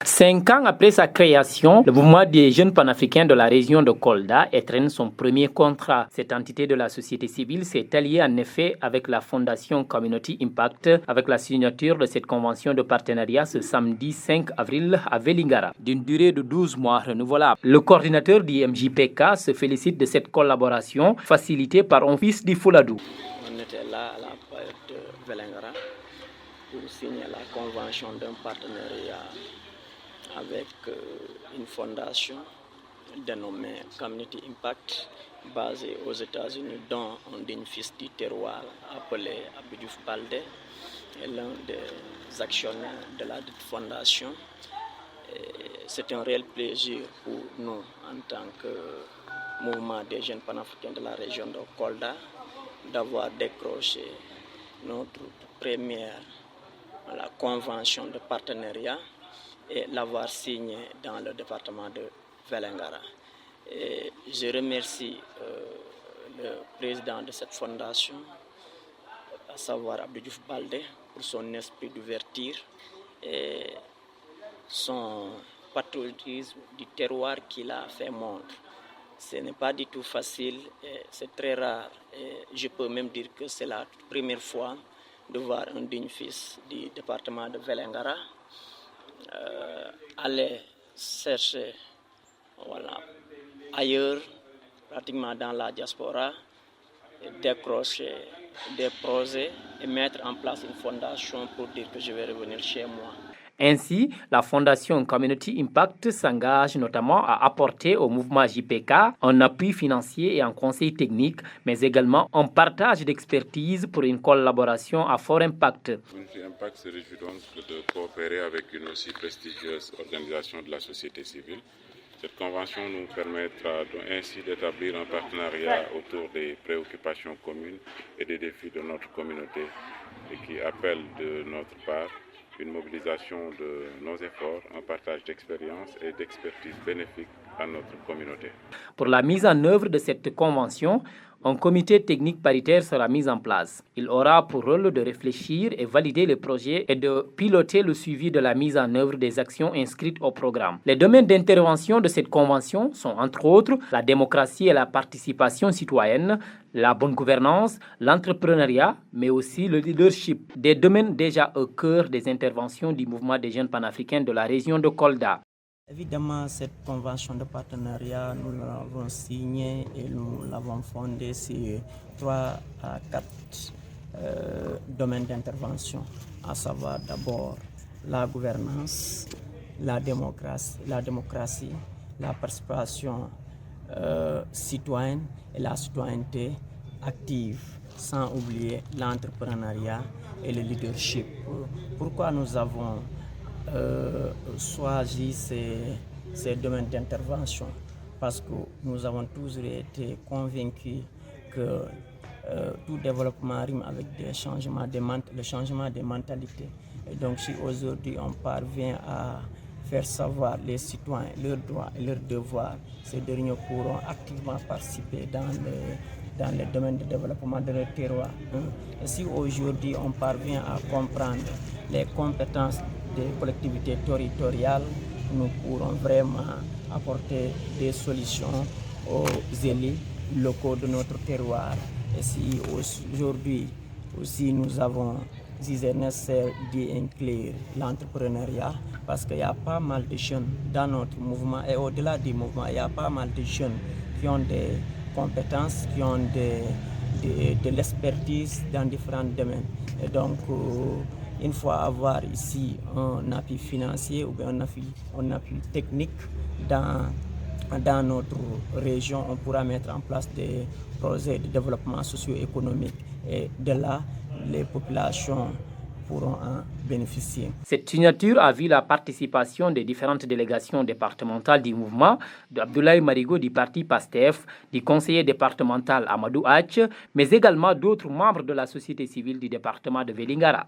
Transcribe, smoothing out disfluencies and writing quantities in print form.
5 ans après sa création, le mouvement des jeunes panafricains de la région de Kolda étrenne son premier contrat. Cette entité de la société civile s'est alliée en effet avec la fondation Community Impact avec la signature de cette convention de partenariat ce samedi 5 avril à Vélingara, d'une durée de 12 mois renouvelable. Le coordinateur du MJPK se félicite de cette collaboration facilitée par un fils du Fouladou. On était là à la période de Vélingara pour signer la convention d'un partenariat avec une fondation dénommée Community Impact basée aux États-Unis, dont un digne fils du terroir appelé Abdou Diouf Baldé est l'un des actionnaires de la fondation. C'est un réel plaisir pour nous en tant que mouvement des jeunes panafricains de la région de Kolda d'avoir décroché notre première convention de partenariat et l'avoir signé dans le département de Vélingara. Et je remercie le président de cette fondation, à savoir Abdou Diouf Baldé, pour son esprit d'ouverture et son patriotisme du terroir qu'il a fait montre. Ce n'est pas du tout facile, c'est très rare. Et je peux même dire que c'est la première fois de voir un digne fils du département de Vélingara aller chercher ailleurs, pratiquement dans la diaspora, décrocher des projets et mettre en place une fondation pour dire que je vais revenir chez moi. Ainsi, la fondation Community Impact s'engage notamment à apporter au mouvement JPK un appui financier et un conseil technique, mais également un partage d'expertise pour une collaboration à fort impact. Community Impact se réjouit donc de coopérer avec une aussi prestigieuse organisation de la société civile. Cette convention nous permettra ainsi d'établir un partenariat autour des préoccupations communes et des défis de notre communauté et qui appelle de notre part une mobilisation de nos efforts, un partage d'expérience et d'expertise bénéfique à notre communauté. Pour la mise en œuvre de cette convention, un comité technique paritaire sera mis en place. Il aura pour rôle de réfléchir et valider les projets et de piloter le suivi de la mise en œuvre des actions inscrites au programme. Les domaines d'intervention de cette convention sont entre autres la démocratie et la participation citoyenne, la bonne gouvernance, l'entrepreneuriat, mais aussi le leadership, des domaines déjà au cœur des interventions du mouvement des jeunes panafricains de la région de Kolda. Évidemment, cette convention de partenariat, nous l'avons signée et nous l'avons fondée sur 3 à 4 domaines d'intervention, à savoir d'abord la gouvernance, la démocratie, la participation citoyenne et la citoyenneté active, sans oublier l'entrepreneuriat et le leadership. Pourquoi nous avons choisi ces domaines d'intervention? Parce que nous avons toujours été convaincus que tout développement rime avec le changement des mentalités. Et donc si aujourd'hui on parvient à faire savoir les citoyens leurs droits et leurs devoirs, ces derniers pourront activement participer dans le domaine de développement de leur terroir. Et si aujourd'hui on parvient à comprendre les compétences des collectivités territoriales, nous pourrons vraiment apporter des solutions aux élus locaux de notre terroir. Et si aujourd'hui aussi nous avons jugé nécessaire d'inclure l'entrepreneuriat, parce qu'il y a pas mal de jeunes dans notre mouvement et au-delà du mouvement, il y a pas mal de jeunes qui ont des compétences, qui ont de l'expertise dans différents domaines. Et donc, une fois avoir ici un appui financier ou bien un appui technique dans notre région, on pourra mettre en place des projets de développement socio-économique et de là, les populations pourront en bénéficier. Cette signature a vu la participation des différentes délégations départementales du mouvement, d'Abdoulaye Marigo du parti PASTEF, du conseiller départemental Amadou Hatch, mais également d'autres membres de la société civile du département de Vélingara.